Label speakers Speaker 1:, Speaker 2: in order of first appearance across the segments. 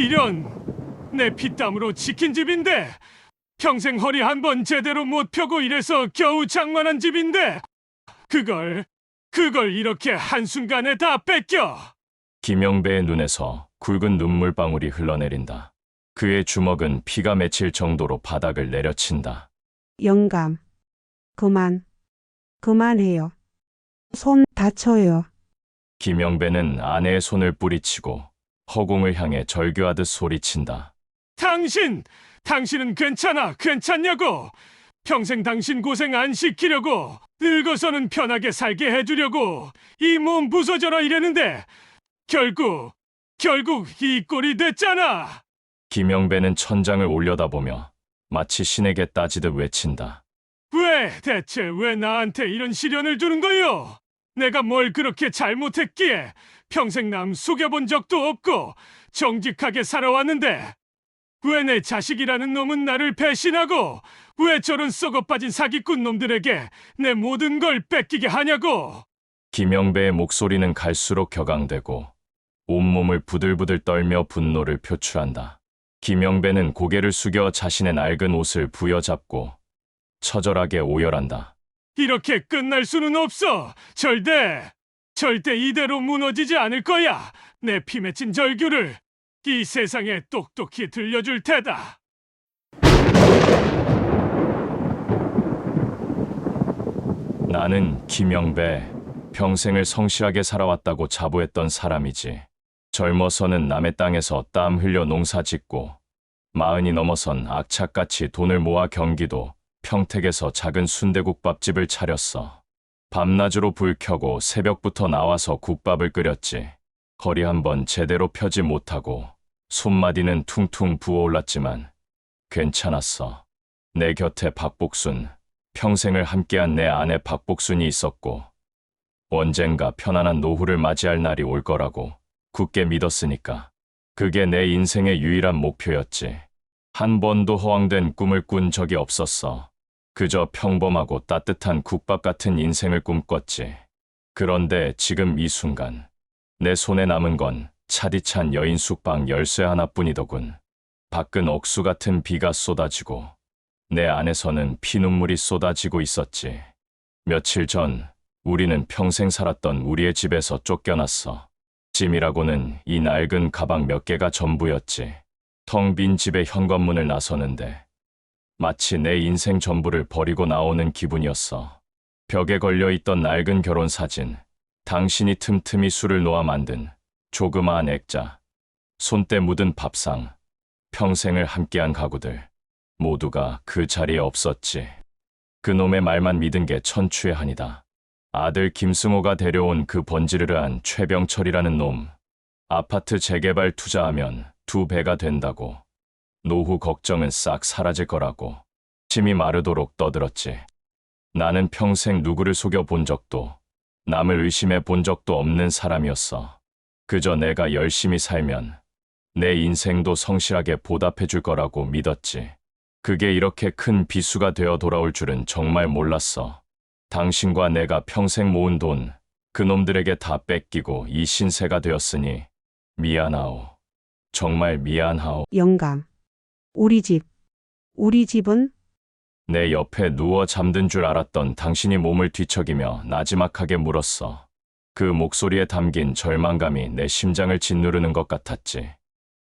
Speaker 1: 이런, 내 피땀으로 지킨 집인데, 평생 허리 한 번 제대로 못 펴고 이래서 겨우 장만한 집인데, 그걸 이렇게 한순간에 다 뺏겨.
Speaker 2: 김영배의 눈에서 굵은 눈물방울이 흘러내린다. 그의 주먹은 피가 맺힐 정도로 바닥을 내려친다.
Speaker 3: 영감, 그만해요. 손 다쳐요.
Speaker 2: 김영배는 아내의 손을 뿌리치고 허공을 향해 절규하듯 소리친다.
Speaker 1: 당신은 괜찮냐고. 평생 당신 고생 안 시키려고, 늙어서는 편하게 살게 해주려고 이 몸 부서져라 이랬는데, 결국 이 꼴이 됐잖아.
Speaker 2: 김영배는 천장을 올려다보며 마치 신에게 따지듯 외친다.
Speaker 1: 대체 왜 나한테 이런 시련을 주는 거요? 내가 뭘 그렇게 잘못했기에 평생 남 속여본 적도 없고 정직하게 살아왔는데, 왜 내 자식이라는 놈은 나를 배신하고, 왜 저런 썩어빠진 사기꾼 놈들에게 내 모든 걸 뺏기게 하냐고.
Speaker 2: 김영배의 목소리는 갈수록 격앙되고 온몸을 부들부들 떨며 분노를 표출한다. 김영배는 고개를 숙여 자신의 낡은 옷을 부여잡고 처절하게 오열한다.
Speaker 1: 이렇게 끝날 수는 없어. 절대 이대로 무너지지 않을 거야. 내 피 맺힌 절규를 이 세상에 똑똑히 들려줄 테다.
Speaker 2: 나는 김영배, 평생을 성실하게 살아왔다고 자부했던 사람이지. 젊어서는 남의 땅에서 땀 흘려 농사 짓고, 40이 넘어선 악착같이 돈을 모아 경기도 평택에서 작은 순대국밥집을 차렸어. 밤낮으로 불 켜고 새벽부터 나와서 국밥을 끓였지. 허리 한번 제대로 펴지 못하고 손마디는 퉁퉁 부어올랐지만 괜찮았어. 내 곁에 박복순, 평생을 함께한 내 아내 박복순이 있었고, 언젠가 편안한 노후를 맞이할 날이 올 거라고 굳게 믿었으니까. 그게 내 인생의 유일한 목표였지. 한 번도 허황된 꿈을 꾼 적이 없었어. 그저 평범하고 따뜻한 국밥 같은 인생을 꿈꿨지. 그런데 지금 이 순간 내 손에 남은 건 차디찬 여인 숙방 열쇠 하나뿐이더군. 밖은 억수 같은 비가 쏟아지고 내 안에서는 피눈물이 쏟아지고 있었지. 며칠 전 우리는 평생 살았던 우리의 집에서 쫓겨났어. 짐이라고는 이 낡은 가방 몇 개가 전부였지. 텅 빈 집의 현관문을 나서는데 마치 내 인생 전부를 버리고 나오는 기분이었어. 벽에 걸려있던 낡은 결혼사진, 당신이 틈틈이 술을 놓아 만든 조그마한 액자, 손때 묻은 밥상, 평생을 함께한 가구들, 모두가 그 자리에 없었지. 그놈의 말만 믿은 게 천추의 한이다. 아들 김승호가 데려온 그 번지르르한 최병철이라는 놈, 아파트 재개발 투자하면 2배가 된다고, 노후 걱정은 싹 사라질 거라고 침이 마르도록 떠들었지. 나는 평생 누구를 속여본 적도 남을 의심해 본 적도 없는 사람이었어. 그저 내가 열심히 살면 내 인생도 성실하게 보답해 줄 거라고 믿었지. 그게 이렇게 큰 비수가 되어 돌아올 줄은 정말 몰랐어. 당신과 내가 평생 모은 돈, 그놈들에게 다 뺏기고 이 신세가 되었으니 미안하오. 정말 미안하오.
Speaker 3: 영감, 우리 집은?
Speaker 2: 내 옆에 누워 잠든 줄 알았던 당신이 몸을 뒤척이며 나지막하게 물었어. 그 목소리에 담긴 절망감이 내 심장을 짓누르는 것 같았지.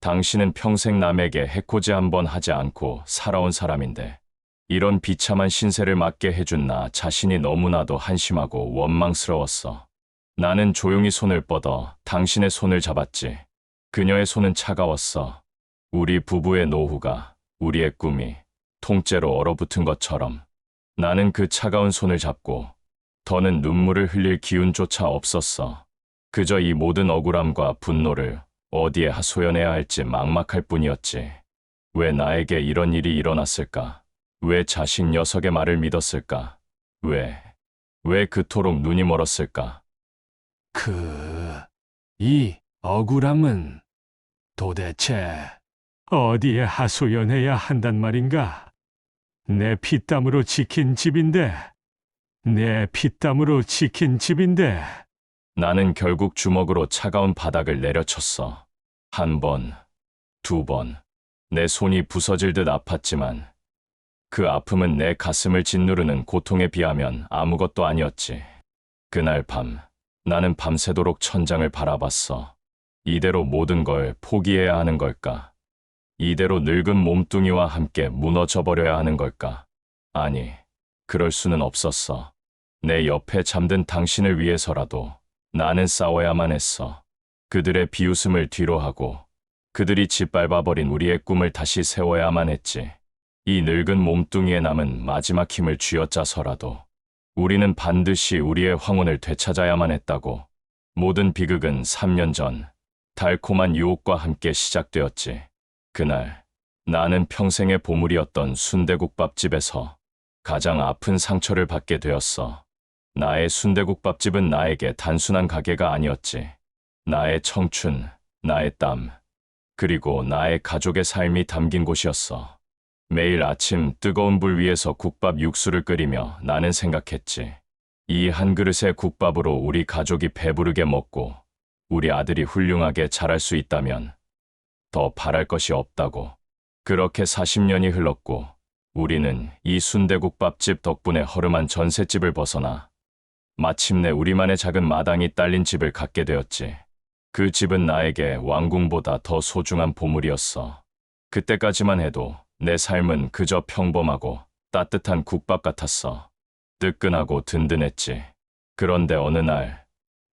Speaker 2: 당신은 평생 남에게 해코지 한 번 하지 않고 살아온 사람인데, 이런 비참한 신세를 맞게 해준 나 자신이 너무나도 한심하고 원망스러웠어. 나는 조용히 손을 뻗어 당신의 손을 잡았지. 그녀의 손은 차가웠어. 우리 부부의 노후가, 우리의 꿈이 통째로 얼어붙은 것처럼. 나는 그 차가운 손을 잡고 더는 눈물을 흘릴 기운조차 없었어. 그저 이 모든 억울함과 분노를 어디에 하소연해야 할지 막막할 뿐이었지. 왜 나에게 이런 일이 일어났을까? 왜 자식 녀석의 말을 믿었을까? 왜 그토록 눈이 멀었을까?
Speaker 1: 이 억울함은 도대체 어디에 하소연해야 한단 말인가? 내 피땀으로 지킨 집인데.
Speaker 2: 나는 결국 주먹으로 차가운 바닥을 내려쳤어. 한 번, 2번. 내 손이 부서질 듯 아팠지만 그 아픔은 내 가슴을 짓누르는 고통에 비하면 아무것도 아니었지. 그날 밤 나는 밤새도록 천장을 바라봤어. 이대로 모든 걸 포기해야 하는 걸까? 이대로 늙은 몸뚱이와 함께 무너져 버려야 하는 걸까? 아니, 그럴 수는 없었어. 내 옆에 잠든 당신을 위해서라도 나는 싸워야만 했어. 그들의 비웃음을 뒤로하고 그들이 짓밟아버린 우리의 꿈을 다시 세워야만 했지. 이 늙은 몸뚱이에 남은 마지막 힘을 쥐어짜서라도 우리는 반드시 우리의 황혼을 되찾아야만 했다고. 모든 비극은 3년 전 달콤한 유혹과 함께 시작되었지. 그날 나는 평생의 보물이었던 순대국밥집에서 가장 아픈 상처를 받게 되었어. 나의 순대국밥집은 나에게 단순한 가게가 아니었지. 나의 청춘, 나의 땀, 그리고 나의 가족의 삶이 담긴 곳이었어. 매일 아침 뜨거운 불 위에서 국밥 육수를 끓이며 나는 생각했지. 이 한 그릇의 국밥으로 우리 가족이 배부르게 먹고 우리 아들이 훌륭하게 자랄 수 있다면 더 바랄 것이 없다고. 그렇게 40년이 흘렀고 우리는 이 순대국밥집 덕분에 허름한 전셋집을 벗어나 마침내 우리만의 작은 마당이 딸린 집을 갖게 되었지. 그 집은 나에게 왕궁보다 더 소중한 보물이었어. 그때까지만 해도 내 삶은 그저 평범하고 따뜻한 국밥 같았어. 뜨끈하고 든든했지. 그런데 어느 날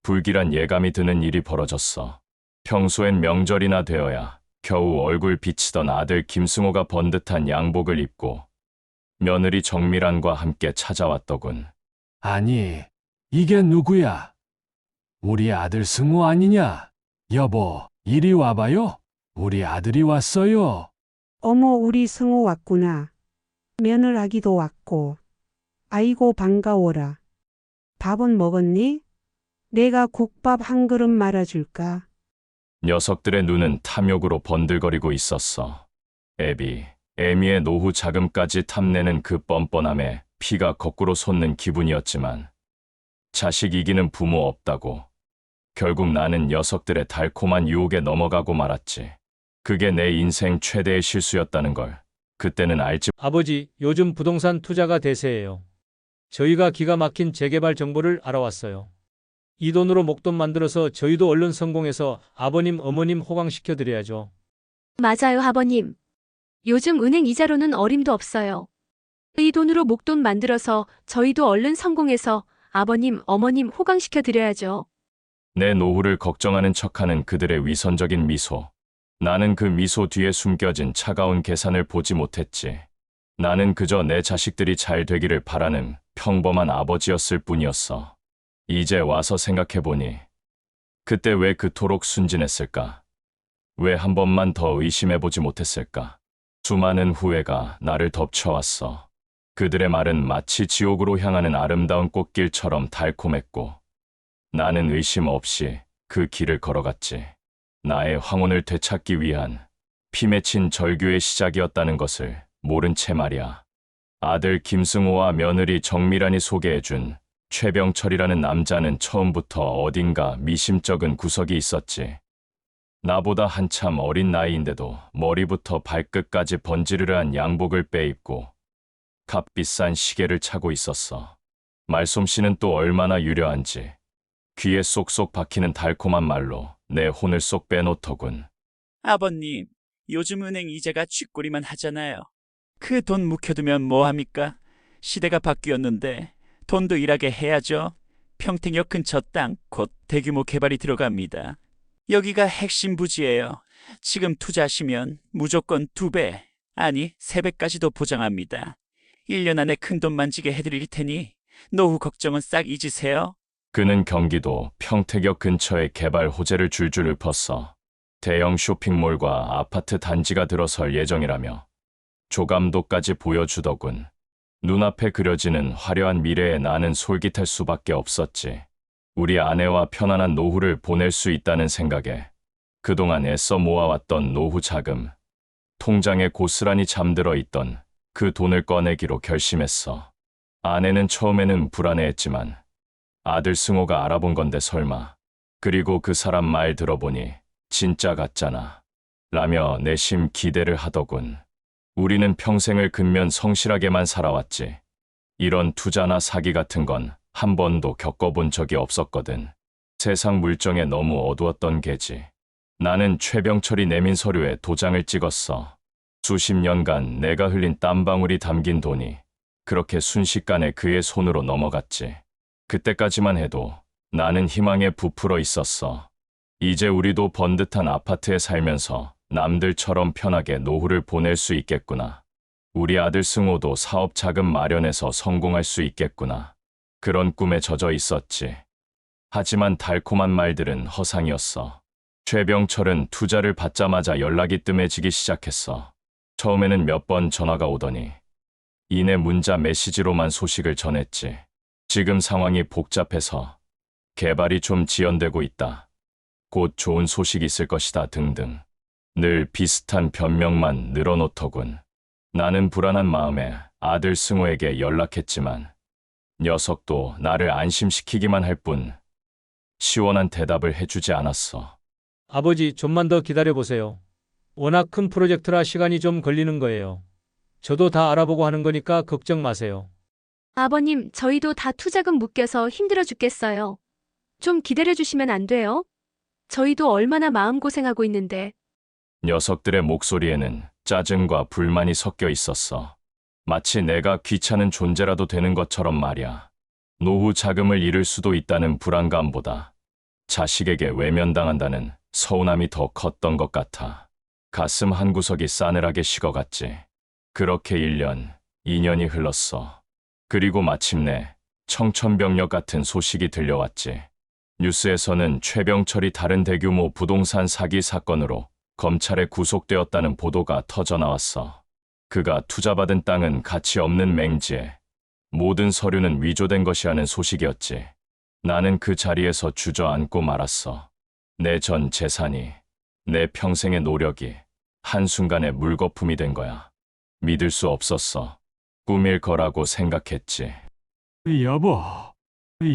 Speaker 2: 불길한 예감이 드는 일이 벌어졌어. 평소엔 명절이나 되어야 겨우 얼굴 비치던 아들 김승호가 번듯한 양복을 입고 며느리 정미란과 함께 찾아왔더군.
Speaker 4: 아니, 이게 누구야? 우리 아들 승우 아니냐? 여보, 이리 와봐요. 우리 아들이 왔어요.
Speaker 3: 어머, 우리 승호 왔구나. 며느라기도 왔고. 아이고, 반가워라. 밥은 먹었니? 내가 국밥 한 그릇 말아줄까?
Speaker 2: 녀석들의 눈은 탐욕으로 번들거리고 있었어. 애미의 노후 자금까지 탐내는 그 뻔뻔함에 피가 거꾸로 솟는 기분이었지만 자식 이기는 부모 없다고. 결국 나는 녀석들의 달콤한 유혹에 넘어가고 말았지. 그게 내 인생 최대의 실수였다는 걸 그때는 알지.
Speaker 5: 아버지, 요즘 부동산 투자가 대세예요. 저희가 기가 막힌 재개발 정보를 알아왔어요. 이 돈으로 목돈 만들어서 저희도 얼른 성공해서 아버님, 어머님 호강시켜 드려야죠.
Speaker 6: 맞아요, 아버님. 요즘 은행 이자로는 어림도 없어요. 이 돈으로 목돈 만들어서 저희도 얼른 성공해서 아버님, 어머님 호강시켜 드려야죠.
Speaker 2: 내 노후를 걱정하는 척하는 그들의 위선적인 미소. 나는 그 미소 뒤에 숨겨진 차가운 계산을 보지 못했지. 나는 그저 내 자식들이 잘 되기를 바라는 평범한 아버지였을 뿐이었어. 이제 와서 생각해보니 그때 왜 그토록 순진했을까? 왜 한 번만 더 의심해보지 못했을까? 수많은 후회가 나를 덮쳐왔어. 그들의 말은 마치 지옥으로 향하는 아름다운 꽃길처럼 달콤했고 나는 의심 없이 그 길을 걸어갔지. 나의 황혼을 되찾기 위한 피 맺힌 절규의 시작이었다는 것을 모른 채 말이야. 아들 김승호와 며느리 정미란이 소개해준 최병철이라는 남자는 처음부터 어딘가 미심쩍은 구석이 있었지. 나보다 한참 어린 나이인데도 머리부터 발끝까지 번지르르한 양복을 빼입고 값비싼 시계를 차고 있었어. 말솜씨는 또 얼마나 유려한지 귀에 쏙쏙 박히는 달콤한 말로 내 혼을 쏙 빼놓더군.
Speaker 7: 아버님, 요즘 은행 이자가 쥐꼬리만 하잖아요. 그 돈 묵혀두면 뭐합니까? 시대가 바뀌었는데 돈도 일하게 해야죠. 평택역 근처 땅 곧 대규모 개발이 들어갑니다. 여기가 핵심 부지예요. 지금 투자하시면 무조건 2배, 아니 3배까지도 보장합니다. 1년 안에 큰돈 만지게 해드릴 테니 노후 걱정은 싹 잊으세요.
Speaker 2: 그는 경기도 평택역 근처에 개발 호재를 줄줄 읊었어. 대형 쇼핑몰과 아파트 단지가 들어설 예정이라며 조감도까지 보여주더군. 눈앞에 그려지는 화려한 미래에 나는 솔깃할 수밖에 없었지. 우리 아내와 편안한 노후를 보낼 수 있다는 생각에 그동안 애써 모아왔던 노후 자금, 통장에 고스란히 잠들어 있던 그 돈을 꺼내기로 결심했어. 아내는 처음에는 불안해했지만 아들 승호가 알아본 건데 설마. 그리고 그 사람 말 들어보니 진짜 같잖아. 라며 내심 기대를 하더군. 우리는 평생을 근면 성실하게만 살아왔지. 이런 투자나 사기 같은 건 한 번도 겪어본 적이 없었거든. 세상 물정에 너무 어두웠던 게지. 나는 최병철이 내민 서류에 도장을 찍었어. 수십 년간 내가 흘린 땀방울이 담긴 돈이 그렇게 순식간에 그의 손으로 넘어갔지. 그때까지만 해도 나는 희망에 부풀어 있었어. 이제 우리도 번듯한 아파트에 살면서 남들처럼 편하게 노후를 보낼 수 있겠구나. 우리 아들 승호도 사업 자금 마련해서 성공할 수 있겠구나. 그런 꿈에 젖어 있었지. 하지만 달콤한 말들은 허상이었어. 최병철은 투자를 받자마자 연락이 뜸해지기 시작했어. 처음에는 몇 번 전화가 오더니 이내 문자 메시지로만 소식을 전했지. 지금 상황이 복잡해서 개발이 좀 지연되고 있다. 곧 좋은 소식이 있을 것이다 등등. 늘 비슷한 변명만 늘어놓더군. 나는 불안한 마음에 아들 승호에게 연락했지만 녀석도 나를 안심시키기만 할 뿐 시원한 대답을 해주지 않았어.
Speaker 5: 아버지, 좀만 더 기다려보세요. 워낙 큰 프로젝트라 시간이 좀 걸리는 거예요. 저도 다 알아보고 하는 거니까 걱정 마세요.
Speaker 6: 아버님, 저희도 다 투자금 묶여서 힘들어 죽겠어요. 좀 기다려주시면 안 돼요? 저희도 얼마나 마음고생하고 있는데.
Speaker 2: 녀석들의 목소리에는 짜증과 불만이 섞여 있었어. 마치 내가 귀찮은 존재라도 되는 것처럼 말이야. 노후 자금을 잃을 수도 있다는 불안감보다 자식에게 외면당한다는 서운함이 더 컸던 것 같아. 가슴 한구석이 싸늘하게 식어갔지. 그렇게 1년, 2년이 흘렀어. 그리고 마침내 청천벽력 같은 소식이 들려왔지. 뉴스에서는 최병철이 다른 대규모 부동산 사기 사건으로 검찰에 구속되었다는 보도가 터져나왔어. 그가 투자받은 땅은 가치 없는 맹지에 모든 서류는 위조된 것이라는 소식이었지. 나는 그 자리에서 주저앉고 말았어. 내 전 재산이, 내 평생의 노력이 한순간에 물거품이 된 거야. 믿을 수 없었어. 꿈일 거라고 생각했지.
Speaker 1: 여보,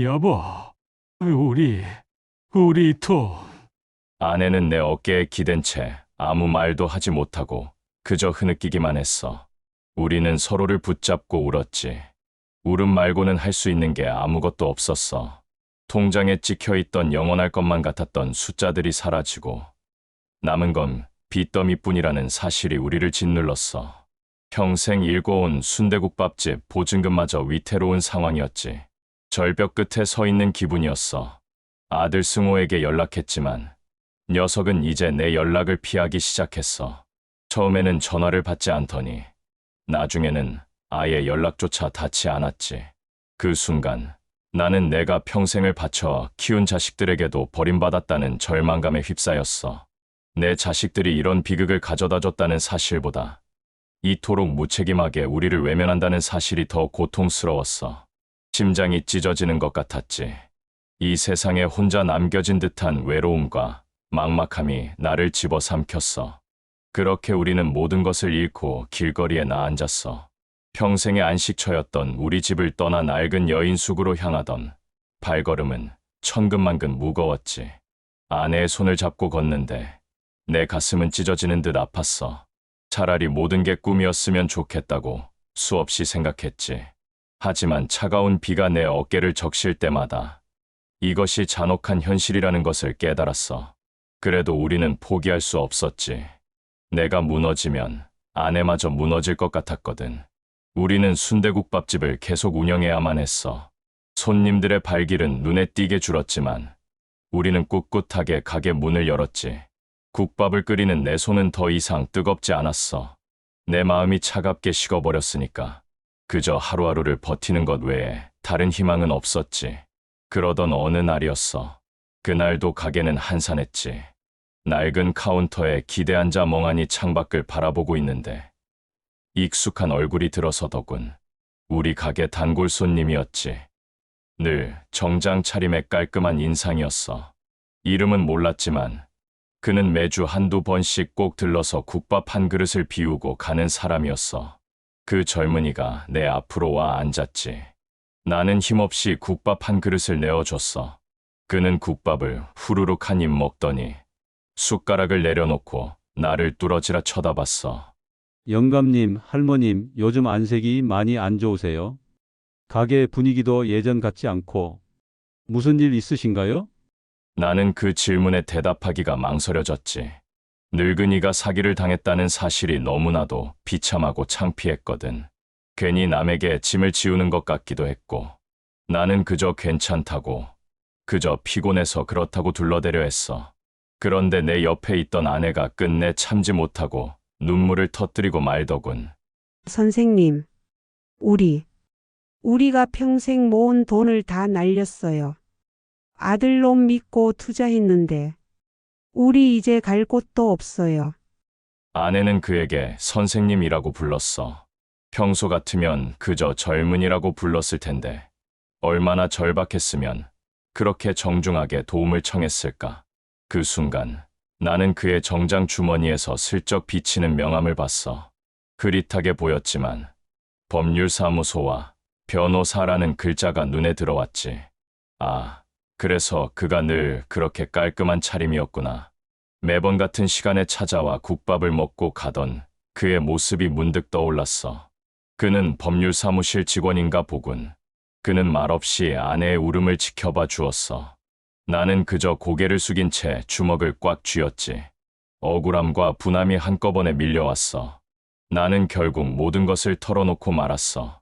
Speaker 1: 여보, 우리 돈.
Speaker 2: 아내는 내 어깨에 기댄 채 아무 말도 하지 못하고 그저 흐느끼기만 했어. 우리는 서로를 붙잡고 울었지. 울음 말고는 할 수 있는 게 아무것도 없었어. 통장에 찍혀있던 영원할 것만 같았던 숫자들이 사라지고 남은 건 빚더미뿐이라는 사실이 우리를 짓눌렀어. 평생 일궈온 순대국밥집 보증금마저 위태로운 상황이었지. 절벽 끝에 서 있는 기분이었어. 아들 승호에게 연락했지만 녀석은 이제 내 연락을 피하기 시작했어. 처음에는 전화를 받지 않더니 나중에는 아예 연락조차 닿지 않았지. 그 순간 나는 내가 평생을 바쳐 키운 자식들에게도 버림받았다는 절망감에 휩싸였어. 내 자식들이 이런 비극을 가져다 줬다는 사실보다 이토록 무책임하게 우리를 외면한다는 사실이 더 고통스러웠어. 심장이 찢어지는 것 같았지. 이 세상에 혼자 남겨진 듯한 외로움과 막막함이 나를 집어삼켰어. 그렇게 우리는 모든 것을 잃고 길거리에 나앉았어. 평생의 안식처였던 우리 집을 떠나 낡은 여인숙으로 향하던 발걸음은 천근만근 무거웠지. 아내의 손을 잡고 걷는데 내 가슴은 찢어지는 듯 아팠어. 차라리 모든 게 꿈이었으면 좋겠다고 수없이 생각했지. 하지만 차가운 비가 내 어깨를 적실 때마다 이것이 잔혹한 현실이라는 것을 깨달았어. 그래도 우리는 포기할 수 없었지. 내가 무너지면 아내마저 무너질 것 같았거든. 우리는 순대국밥집을 계속 운영해야만 했어. 손님들의 발길은 눈에 띄게 줄었지만 우리는 꿋꿋하게 가게 문을 열었지. 국밥을 끓이는 내 손은 더 이상 뜨겁지 않았어. 내 마음이 차갑게 식어버렸으니까 그저 하루하루를 버티는 것 외에 다른 희망은 없었지. 그러던 어느 날이었어. 그날도 가게는 한산했지. 낡은 카운터에 기대앉아 멍하니 창밖을 바라보고 있는데 익숙한 얼굴이 들어서더군. 우리 가게 단골 손님이었지. 늘 정장 차림의 깔끔한 인상이었어. 이름은 몰랐지만 그는 매주 한두 번씩 꼭 들러서 국밥 한 그릇을 비우고 가는 사람이었어. 그 젊은이가 내 앞으로 와 앉았지. 나는 힘없이 국밥 한 그릇을 내어줬어. 그는 국밥을 후루룩 한 입 먹더니 숟가락을 내려놓고 나를 뚫어지라 쳐다봤어.
Speaker 8: 영감님, 할머님, 요즘 안색이 많이 안 좋으세요? 가게 분위기도 예전 같지 않고. 무슨 일 있으신가요?
Speaker 2: 나는 그 질문에 대답하기가 망설여졌지. 늙은이가 사기를 당했다는 사실이 너무나도 비참하고 창피했거든. 괜히 남에게 짐을 지우는 것 같기도 했고, 나는 그저 괜찮다고, 그저 피곤해서 그렇다고 둘러대려 했어. 그런데 내 옆에 있던 아내가 끝내 참지 못하고 눈물을 터뜨리고 말더군.
Speaker 3: 선생님, 우리가 평생 모은 돈을 다 날렸어요. 아들놈 믿고 투자했는데, 우리 이제 갈 곳도 없어요.
Speaker 2: 아내는 그에게 선생님이라고 불렀어. 평소 같으면 그저 젊은이라고 불렀을 텐데, 얼마나 절박했으면 그렇게 정중하게 도움을 청했을까. 그 순간 나는 그의 정장 주머니에서 슬쩍 비치는 명함을 봤어. 흐릿하게 보였지만 법률사무소와 변호사라는 글자가 눈에 들어왔지. 아, 그래서 그가 늘 그렇게 깔끔한 차림이었구나. 매번 같은 시간에 찾아와 국밥을 먹고 가던 그의 모습이 문득 떠올랐어. 그는 법률사무실 직원인가 보군. 그는 말없이 아내의 울음을 지켜봐 주었어. 나는 그저 고개를 숙인 채 주먹을 꽉 쥐었지. 억울함과 분함이 한꺼번에 밀려왔어. 나는 결국 모든 것을 털어놓고 말았어.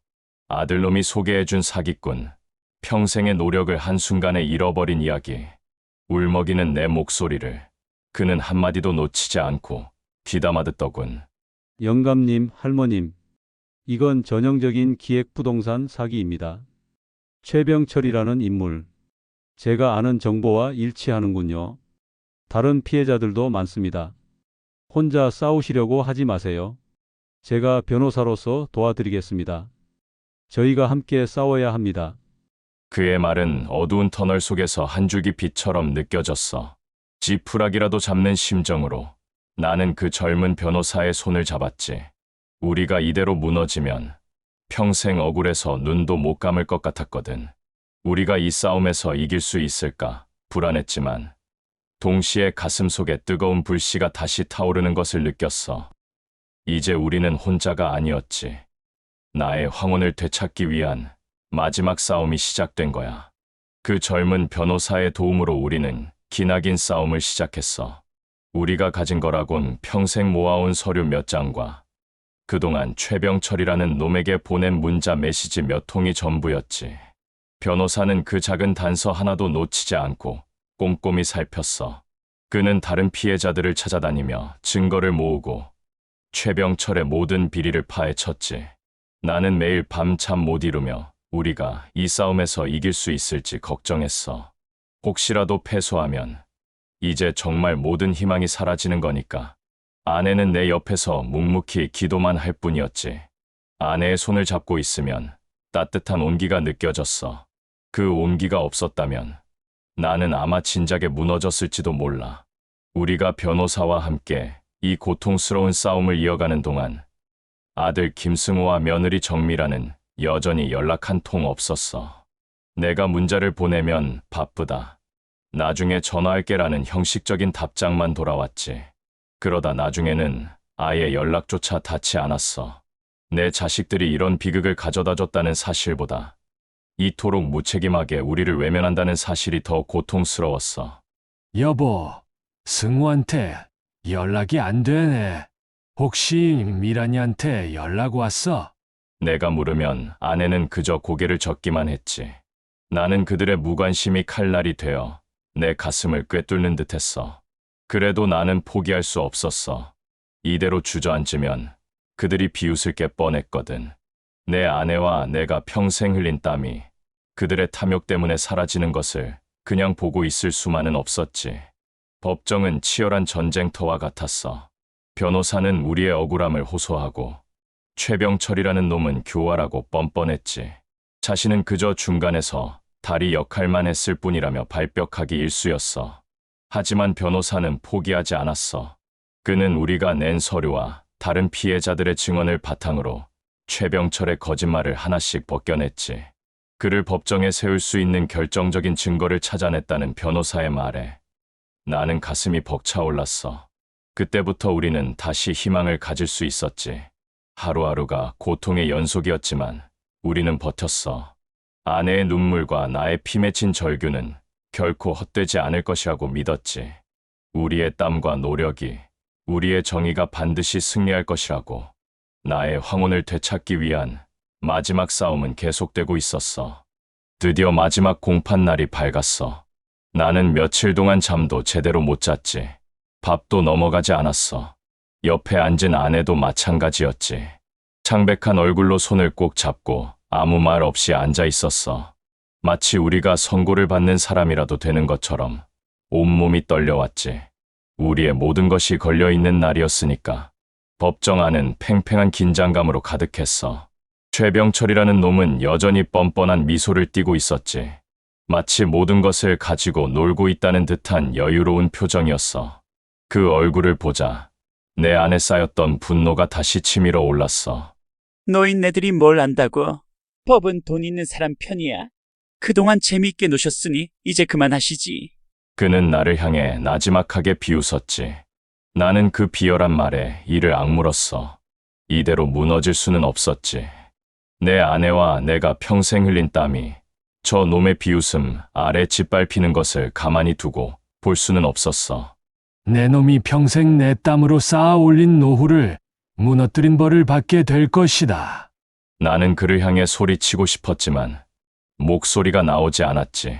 Speaker 2: 아들놈이 소개해준 사기꾼, 평생의 노력을 한순간에 잃어버린 이야기, 울먹이는 내 목소리를 그는 한마디도 놓치지 않고 귀담아듣더군.
Speaker 8: 영감님, 할머님, 이건 전형적인 기획부동산 사기입니다. 최병철이라는 인물. 제가 아는 정보와 일치하는군요. 다른 피해자들도 많습니다. 혼자 싸우시려고 하지 마세요. 제가 변호사로서 도와드리겠습니다. 저희가 함께 싸워야 합니다.
Speaker 2: 그의 말은 어두운 터널 속에서 한 줄기 빛처럼 느껴졌어. 지푸라기라도 잡는 심정으로 나는 그 젊은 변호사의 손을 잡았지. 우리가 이대로 무너지면 평생 억울해서 눈도 못 감을 것 같았거든. 우리가 이 싸움에서 이길 수 있을까 불안했지만 동시에 가슴속에 뜨거운 불씨가 다시 타오르는 것을 느꼈어. 이제 우리는 혼자가 아니었지. 나의 황혼을 되찾기 위한 마지막 싸움이 시작된 거야. 그 젊은 변호사의 도움으로 우리는 기나긴 싸움을 시작했어. 우리가 가진 거라곤 평생 모아온 서류 몇 장과 그동안 최병철이라는 놈에게 보낸 문자 메시지 몇 통이 전부였지. 변호사는 그 작은 단서 하나도 놓치지 않고 꼼꼼히 살폈어. 그는 다른 피해자들을 찾아다니며 증거를 모으고 최병철의 모든 비리를 파헤쳤지. 나는 매일 밤잠 못 이루며 우리가 이 싸움에서 이길 수 있을지 걱정했어. 혹시라도 패소하면 이제 정말 모든 희망이 사라지는 거니까. 아내는 내 옆에서 묵묵히 기도만 할 뿐이었지. 아내의 손을 잡고 있으면 따뜻한 온기가 느껴졌어. 그 온기가 없었다면 나는 아마 진작에 무너졌을지도 몰라. 우리가 변호사와 함께 이 고통스러운 싸움을 이어가는 동안 아들 김승호와 며느리 정미라는 여전히 연락 한 통 없었어. 내가 문자를 보내면 바쁘다. 나중에 전화할게라는 형식적인 답장만 돌아왔지. 그러다 나중에는 아예 연락조차 닿지 않았어. 내 자식들이 이런 비극을 가져다 줬다는 사실보다 이토록 무책임하게 우리를 외면한다는 사실이 더 고통스러웠어.
Speaker 4: 여보, 승우한테 연락이 안 되네. 혹시 미란이한테 연락 왔어?
Speaker 2: 내가 물으면 아내는 그저 고개를 젓기만 했지. 나는 그들의 무관심이 칼날이 되어 내 가슴을 꿰뚫는 듯했어. 그래도 나는 포기할 수 없었어. 이대로 주저앉으면 그들이 비웃을 게 뻔했거든. 내 아내와 내가 평생 흘린 땀이 그들의 탐욕 때문에 사라지는 것을 그냥 보고 있을 수만은 없었지. 법정은 치열한 전쟁터와 같았어. 변호사는 우리의 억울함을 호소하고 최병철이라는 놈은 교활하고 뻔뻔했지. 자신은 그저 중간에서 다리 역할만 했을 뿐이라며 발뺌하기 일쑤였어. 하지만 변호사는 포기하지 않았어. 그는 우리가 낸 서류와 다른 피해자들의 증언을 바탕으로 최병철의 거짓말을 하나씩 벗겨냈지. 그를 법정에 세울 수 있는 결정적인 증거를 찾아냈다는 변호사의 말에 나는 가슴이 벅차올랐어. 그때부터 우리는 다시 희망을 가질 수 있었지. 하루하루가 고통의 연속이었지만 우리는 버텼어. 아내의 눈물과 나의 피 맺힌 절규는 결코 헛되지 않을 것이라고 믿었지. 우리의 땀과 노력이, 우리의 정의가 반드시 승리할 것이라고. 나의 황혼을 되찾기 위한 마지막 싸움은 계속되고 있었어. 드디어 마지막 공판날이 밝았어. 나는 며칠 동안 잠도 제대로 못 잤지. 밥도 넘어가지 않았어. 옆에 앉은 아내도 마찬가지였지. 창백한 얼굴로 손을 꼭 잡고 아무 말 없이 앉아 있었어. 마치 우리가 선고를 받는 사람이라도 되는 것처럼 온몸이 떨려왔지. 우리의 모든 것이 걸려있는 날이었으니까. 법정 안은 팽팽한 긴장감으로 가득했어. 최병철이라는 놈은 여전히 뻔뻔한 미소를 띠고 있었지. 마치 모든 것을 가지고 놀고 있다는 듯한 여유로운 표정이었어. 그 얼굴을 보자 내 안에 쌓였던 분노가 다시 치밀어 올랐어.
Speaker 7: 노인네들이 뭘 안다고? 법은 돈 있는 사람 편이야. 그동안 재미있게 노셨으니 이제 그만하시지.
Speaker 2: 그는 나를 향해 나지막하게 비웃었지. 나는 그 비열한 말에 이를 악물었어. 이대로 무너질 수는 없었지. 내 아내와 내가 평생 흘린 땀이 저 놈의 비웃음 아래 짓밟히는 것을 가만히 두고 볼 수는 없었어.
Speaker 4: 내 놈이 평생 내 땀으로 쌓아 올린 노후를 무너뜨린 벌을 받게 될 것이다.
Speaker 2: 나는 그를 향해 소리치고 싶었지만 목소리가 나오지 않았지.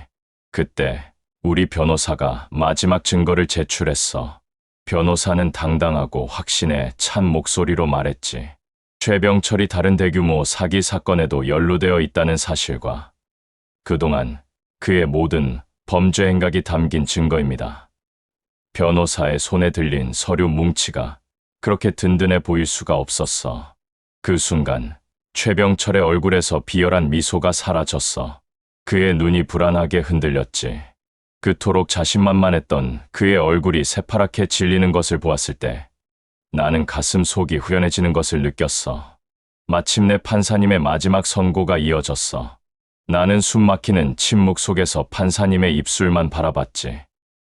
Speaker 2: 그때 우리 변호사가 마지막 증거를 제출했어. 변호사는 당당하고 확신에 찬 목소리로 말했지. 최병철이 다른 대규모 사기 사건에도 연루되어 있다는 사실과 그동안 그의 모든 범죄 행각이 담긴 증거입니다. 변호사의 손에 들린 서류 뭉치가 그렇게 든든해 보일 수가 없었어. 그 순간 최병철의 얼굴에서 비열한 미소가 사라졌어. 그의 눈이 불안하게 흔들렸지. 그토록 자신만만했던 그의 얼굴이 새파랗게 질리는 것을 보았을 때 나는 가슴 속이 후련해지는 것을 느꼈어. 마침내 판사님의 마지막 선고가 이어졌어. 나는 숨막히는 침묵 속에서 판사님의 입술만 바라봤지.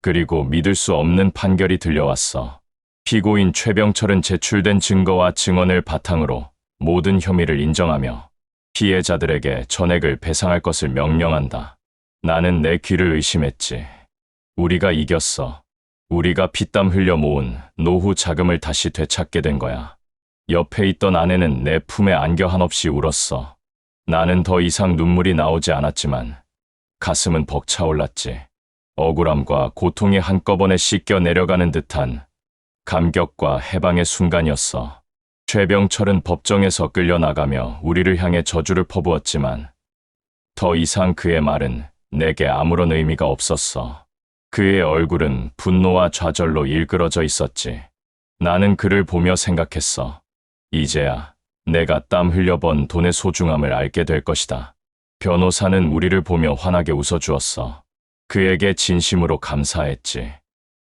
Speaker 2: 그리고 믿을 수 없는 판결이 들려왔어. 피고인 최병철은 제출된 증거와 증언을 바탕으로 모든 혐의를 인정하며 피해자들에게 전액을 배상할 것을 명령한다. 나는 내 귀를 의심했지. 우리가 이겼어. 우리가 피땀 흘려 모은 노후 자금을 다시 되찾게 된 거야. 옆에 있던 아내는 내 품에 안겨 한없이 울었어. 나는 더 이상 눈물이 나오지 않았지만 가슴은 벅차올랐지. 억울함과 고통이 한꺼번에 씻겨 내려가는 듯한 감격과 해방의 순간이었어. 최병철은 법정에서 끌려나가며 우리를 향해 저주를 퍼부었지만 더 이상 그의 말은 내게 아무런 의미가 없었어. 그의 얼굴은 분노와 좌절로 일그러져 있었지. 나는 그를 보며 생각했어. 이제야 내가 땀 흘려 번 돈의 소중함을 알게 될 것이다. 변호사는 우리를 보며 환하게 웃어주었어. 그에게 진심으로 감사했지.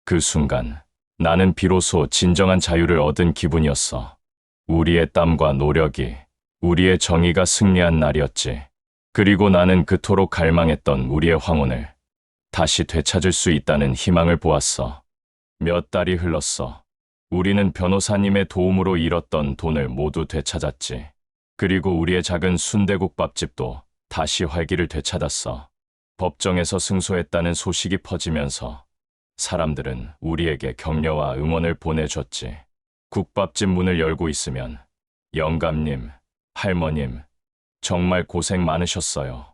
Speaker 2: 그 순간 나는 비로소 진정한 자유를 얻은 기분이었어. 우리의 땀과 노력이, 우리의 정의가 승리한 날이었지. 그리고 나는 그토록 갈망했던 우리의 황혼을 다시 되찾을 수 있다는 희망을 보았어. 몇 달이 흘렀어. 우리는 변호사님의 도움으로 잃었던 돈을 모두 되찾았지. 그리고 우리의 작은 순대국밥집도 다시 활기를 되찾았어. 법정에서 승소했다는 소식이 퍼지면서 사람들은 우리에게 격려와 응원을 보내줬지. 국밥집 문을 열고 있으면 영감님, 할머님, 정말 고생 많으셨어요.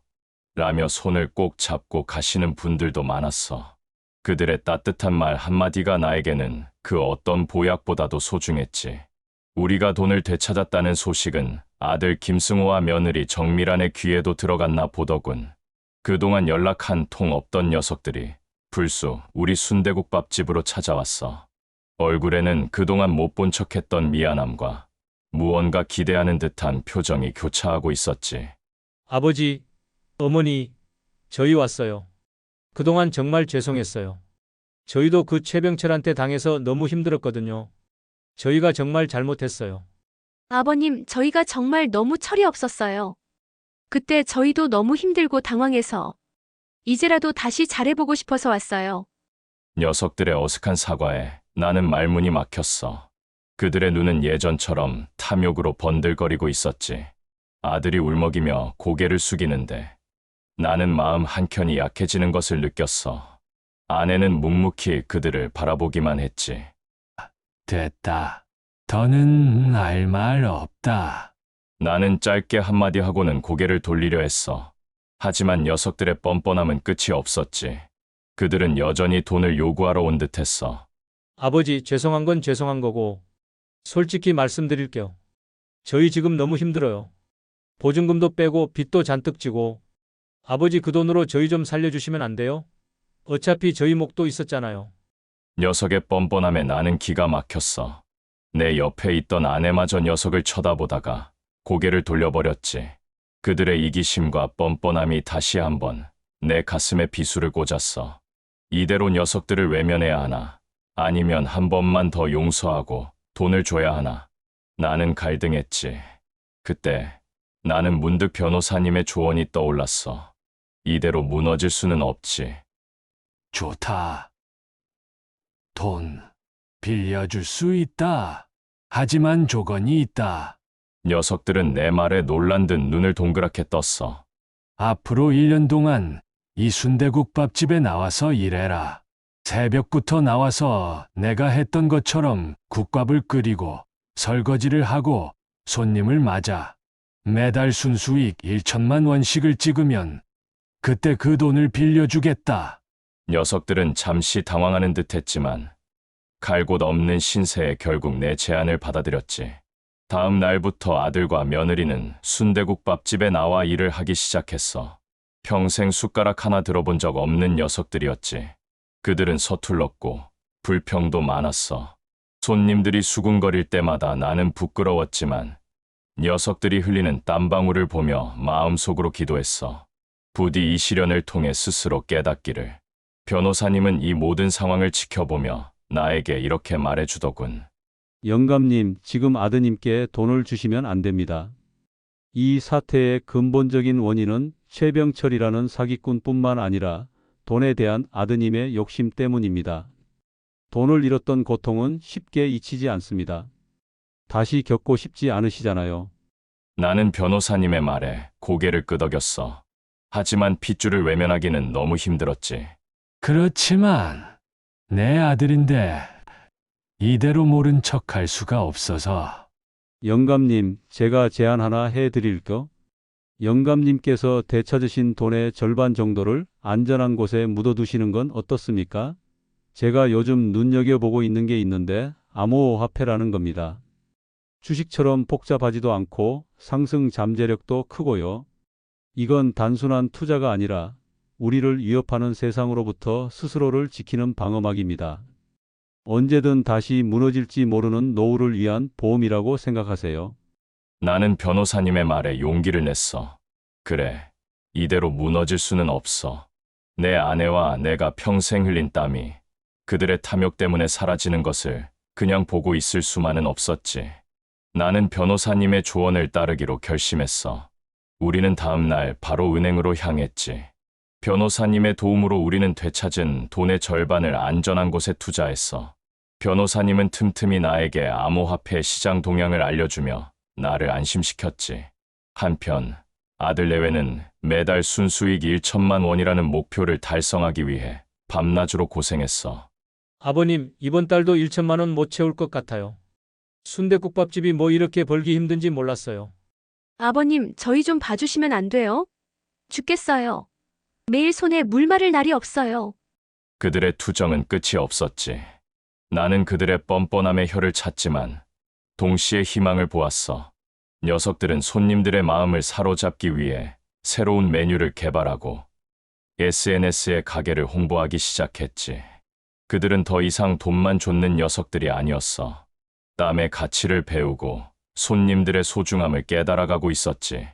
Speaker 2: 라며 손을 꼭 잡고 가시는 분들도 많았어. 그들의 따뜻한 말 한마디가 나에게는 그 어떤 보약보다도 소중했지. 우리가 돈을 되찾았다는 소식은 아들 김승호와 며느리 정미란의 귀에도 들어갔나 보더군. 그동안 연락 한 통 없던 녀석들이 불쑥 우리 순대국밥집으로 찾아왔어. 얼굴에는 그동안 못 본 척했던 미안함과 무언가 기대하는 듯한 표정이 교차하고 있었지.
Speaker 5: 아버지, 어머니, 저희 왔어요. 그동안 정말 죄송했어요. 저희도 그 최병철한테 당해서 너무 힘들었거든요. 저희가 정말 잘못했어요.
Speaker 6: 아버님, 저희가 정말 너무 철이 없었어요. 그때 저희도 너무 힘들고 당황해서 이제라도 다시 잘해보고 싶어서 왔어요.
Speaker 2: 녀석들의 어색한 사과에 나는 말문이 막혔어. 그들의 눈은 예전처럼 탐욕으로 번들거리고 있었지. 아들이 울먹이며 고개를 숙이는데 나는 마음 한켠이 약해지는 것을 느꼈어. 아내는 묵묵히 그들을 바라보기만 했지.
Speaker 4: 됐다. 더는 알 말 없다.
Speaker 2: 나는 짧게 한마디 하고는 고개를 돌리려 했어. 하지만 녀석들의 뻔뻔함은 끝이 없었지. 그들은 여전히 돈을 요구하러 온 듯했어.
Speaker 5: 아버지, 죄송한 건 죄송한 거고, 솔직히 말씀드릴게요. 저희 지금 너무 힘들어요. 보증금도 빼고 빚도 잔뜩 지고, 아버지 그 돈으로 저희 좀 살려주시면 안 돼요? 어차피 저희 목도 있었잖아요.
Speaker 2: 녀석의 뻔뻔함에 나는 기가 막혔어. 내 옆에 있던 아내마저 녀석을 쳐다보다가 고개를 돌려버렸지. 그들의 이기심과 뻔뻔함이 다시 한번 내 가슴에 비수를 꽂았어. 이대로 녀석들을 외면해야 하나? 아니면 한 번만 더 용서하고 돈을 줘야 하나? 나는 갈등했지. 그때 나는 문득 변호사님의 조언이 떠올랐어. 이대로 무너질 수는 없지.
Speaker 4: 좋다. 돈 빌려줄 수 있다. 하지만 조건이 있다.
Speaker 2: 녀석들은 내 말에 놀란 듯 눈을 동그랗게 떴어.
Speaker 4: 앞으로 1년 동안 이 순대국밥집에 나와서 일해라. 새벽부터 나와서 내가 했던 것처럼 국밥을 끓이고 설거지를 하고 손님을 맞아. 매달 순수익 1천만 원씩을 찍으면 그때 그 돈을 빌려주겠다.
Speaker 2: 녀석들은 잠시 당황하는 듯했지만 갈 곳 없는 신세에 결국 내 제안을 받아들였지. 다음 날부터 아들과 며느리는 순대국밥집에 나와 일을 하기 시작했어. 평생 숟가락 하나 들어본 적 없는 녀석들이었지. 그들은 서툴렀고 불평도 많았어. 손님들이 수군거릴 때마다 나는 부끄러웠지만 녀석들이 흘리는 땀방울을 보며 마음속으로 기도했어. 부디 이 시련을 통해 스스로 깨닫기를. 변호사님은 이 모든 상황을 지켜보며 나에게 이렇게 말해주더군.
Speaker 8: 영감님, 지금 아드님께 돈을 주시면 안 됩니다. 이 사태의 근본적인 원인은 최병철이라는 사기꾼뿐만 아니라 돈에 대한 아드님의 욕심 때문입니다. 돈을 잃었던 고통은 쉽게 잊히지 않습니다. 다시 겪고 싶지 않으시잖아요.
Speaker 2: 나는 변호사님의 말에 고개를 끄덕였어. 하지만 핏줄을 외면하기는 너무 힘들었지.
Speaker 4: 그렇지만 내 아들인데 이대로 모른 척 할 수가 없어서.
Speaker 8: 영감님, 제가 제안 하나 해드릴까? 영감님께서 되찾으신 돈의 절반 정도를 안전한 곳에 묻어두시는 건 어떻습니까? 제가 요즘 눈여겨보고 있는 게 있는데 암호화폐라는 겁니다. 주식처럼 복잡하지도 않고 상승 잠재력도 크고요. 이건 단순한 투자가 아니라 우리를 위협하는 세상으로부터 스스로를 지키는 방어막입니다. 언제든 다시 무너질지 모르는 노후를 위한 보험이라고 생각하세요.
Speaker 2: 나는 변호사님의 말에 용기를 냈어. 그래, 이대로 무너질 수는 없어. 내 아내와 내가 평생 흘린 땀이 그들의 탐욕 때문에 사라지는 것을 그냥 보고 있을 수만은 없었지. 나는 변호사님의 조언을 따르기로 결심했어. 우리는 다음 날 바로 은행으로 향했지. 변호사님의 도움으로 우리는 되찾은 돈의 절반을 안전한 곳에 투자했어. 변호사님은 틈틈이 나에게 암호화폐 시장 동향을 알려주며 나를 안심시켰지. 한편 아들 내외는 매달 순수익 1천만 원이라는 목표를 달성하기 위해 밤낮으로 고생했어.
Speaker 5: 아버님, 이번 달도 1천만 원 못 채울 것 같아요. 순대국밥집이 뭐 이렇게 벌기 힘든지 몰랐어요.
Speaker 6: 아버님, 저희 좀 봐주시면 안 돼요? 죽겠어요. 매일 손에 물 마를 날이 없어요.
Speaker 2: 그들의 투정은 끝이 없었지. 나는 그들의 뻔뻔함에 혀를 찼지만 동시에 희망을 보았어. 녀석들은 손님들의 마음을 사로잡기 위해 새로운 메뉴를 개발하고 SNS에 가게를 홍보하기 시작했지. 그들은 더 이상 돈만 쫓는 녀석들이 아니었어. 땀의 가치를 배우고 손님들의 소중함을 깨달아가고 있었지.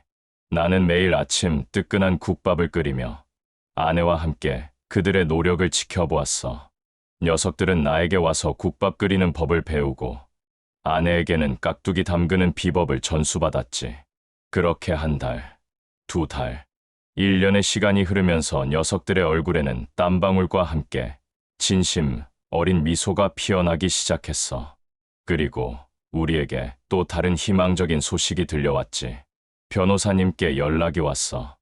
Speaker 2: 나는 매일 아침 뜨끈한 국밥을 끓이며 아내와 함께 그들의 노력을 지켜보았어. 녀석들은 나에게 와서 국밥 끓이는 법을 배우고 아내에게는 깍두기 담그는 비법을 전수받았지. 그렇게 한 달, 두 달, 1년의 시간이 흐르면서 녀석들의 얼굴에는 땀방울과 함께 진심, 어린 미소가 피어나기 시작했어. 그리고 우리에게 또 다른 희망적인 소식이 들려왔지. 변호사님께 연락이 왔어.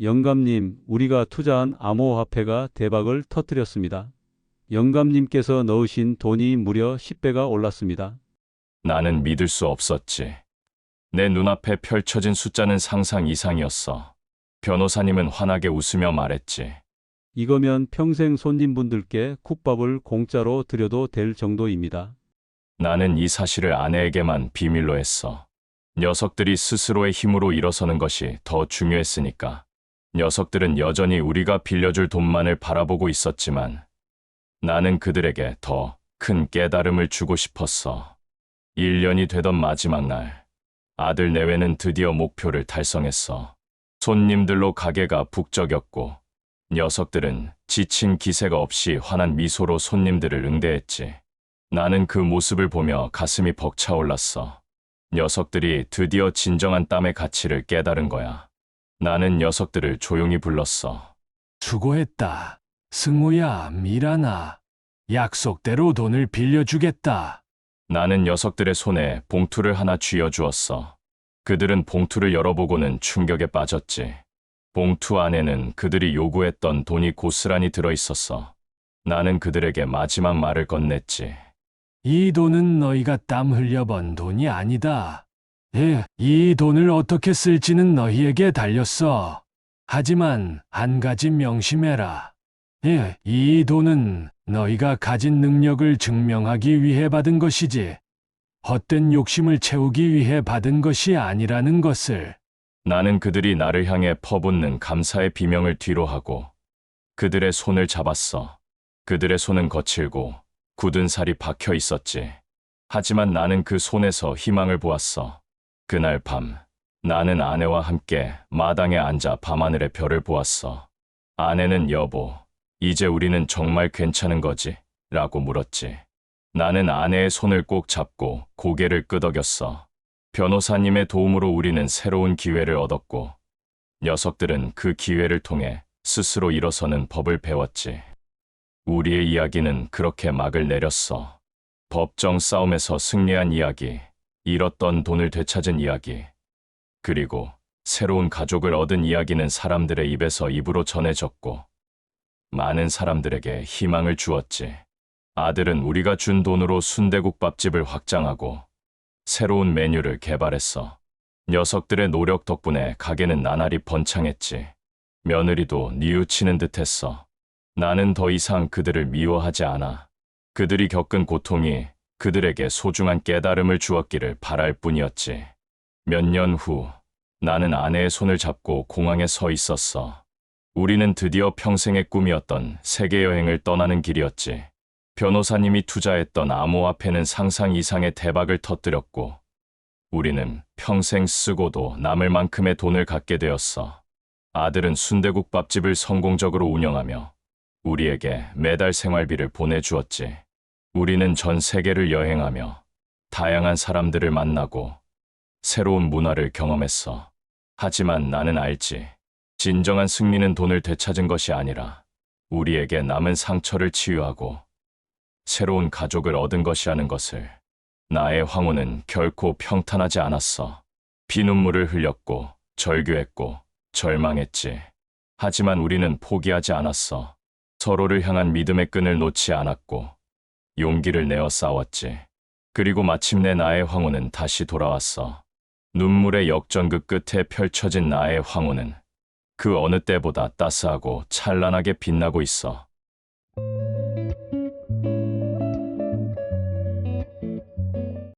Speaker 8: 영감님, 우리가 투자한 암호화폐가 대박을 터뜨렸습니다. 영감님께서 넣으신 돈이 무려 10배가 올랐습니다.
Speaker 2: 나는 믿을 수 없었지. 내 눈앞에 펼쳐진 숫자는 상상 이상이었어. 변호사님은 환하게 웃으며 말했지.
Speaker 8: 이거면 평생 손님분들께 국밥을 공짜로 드려도 될 정도입니다.
Speaker 2: 나는 이 사실을 아내에게만 비밀로 했어. 녀석들이 스스로의 힘으로 일어서는 것이 더 중요했으니까. 녀석들은 여전히 우리가 빌려줄 돈만을 바라보고 있었지만 나는 그들에게 더 큰 깨달음을 주고 싶었어. 1년이 되던 마지막 날, 아들 내외는 드디어 목표를 달성했어. 손님들로 가게가 북적였고 녀석들은 지친 기세가 없이 환한 미소로 손님들을 응대했지. 나는 그 모습을 보며 가슴이 벅차올랐어. 녀석들이 드디어 진정한 땀의 가치를 깨달은 거야. 나는 녀석들을 조용히 불렀어.
Speaker 4: 수고했다. 승우야, 미란아. 약속대로 돈을 빌려주겠다.
Speaker 2: 나는 녀석들의 손에 봉투를 하나 쥐어주었어. 그들은 봉투를 열어보고는 충격에 빠졌지. 봉투 안에는 그들이 요구했던 돈이 고스란히 들어있었어. 나는 그들에게 마지막 말을 건넸지.
Speaker 4: 이 돈은 너희가 땀 흘려 번 돈이 아니다. 이 돈을 어떻게 쓸지는 너희에게 달렸어. 하지만 한 가지 명심해라. 이 돈은 너희가 가진 능력을 증명하기 위해 받은 것이지, 헛된 욕심을 채우기 위해 받은 것이 아니라는 것을.
Speaker 2: 나는 그들이 나를 향해 퍼붓는 감사의 비명을 뒤로 하고 그들의 손을 잡았어. 그들의 손은 거칠고 굳은 살이 박혀 있었지. 하지만 나는 그 손에서 희망을 보았어. 그날 밤, 나는 아내와 함께 마당에 앉아 밤하늘의 별을 보았어. 아내는 여보, 이제 우리는 정말 괜찮은 거지? 라고 물었지. 나는 아내의 손을 꼭 잡고 고개를 끄덕였어. 변호사님의 도움으로 우리는 새로운 기회를 얻었고, 녀석들은 그 기회를 통해 스스로 일어서는 법을 배웠지. 우리의 이야기는 그렇게 막을 내렸어. 법정 싸움에서 승리한 이야기, 잃었던 돈을 되찾은 이야기, 그리고 새로운 가족을 얻은 이야기는 사람들의 입에서 입으로 전해졌고, 많은 사람들에게 희망을 주었지. 아들은 우리가 준 돈으로 순대국밥집을 확장하고 새로운 메뉴를 개발했어. 녀석들의 노력 덕분에 가게는 나날이 번창했지. 며느리도 뉘우치는 듯했어. 나는 더 이상 그들을 미워하지 않아. 그들이 겪은 고통이 그들에게 소중한 깨달음을 주었기를 바랄 뿐이었지. 몇 년 후, 나는 아내의 손을 잡고 공항에 서 있었어. 우리는 드디어 평생의 꿈이었던 세계 여행을 떠나는 길이었지. 변호사님이 투자했던 암호화폐는 상상 이상의 대박을 터뜨렸고, 우리는 평생 쓰고도 남을 만큼의 돈을 갖게 되었어. 아들은 순대국밥집을 성공적으로 운영하며 우리에게 매달 생활비를 보내주었지. 우리는 전 세계를 여행하며 다양한 사람들을 만나고 새로운 문화를 경험했어. 하지만 나는 알지. 진정한 승리는 돈을 되찾은 것이 아니라 우리에게 남은 상처를 치유하고 새로운 가족을 얻은 것이라는 것을. 나의 황혼은 결코 평탄하지 않았어. 피눈물을 흘렸고 절규했고 절망했지. 하지만 우리는 포기하지 않았어. 서로를 향한 믿음의 끈을 놓지 않았고 용기를 내어 싸웠지. 그리고 마침내 나의 황혼은 다시 돌아왔어. 눈물의 역전극 끝에 펼쳐진 나의 황혼은 그 어느 때보다 따스하고 찬란하게 빛나고 있어.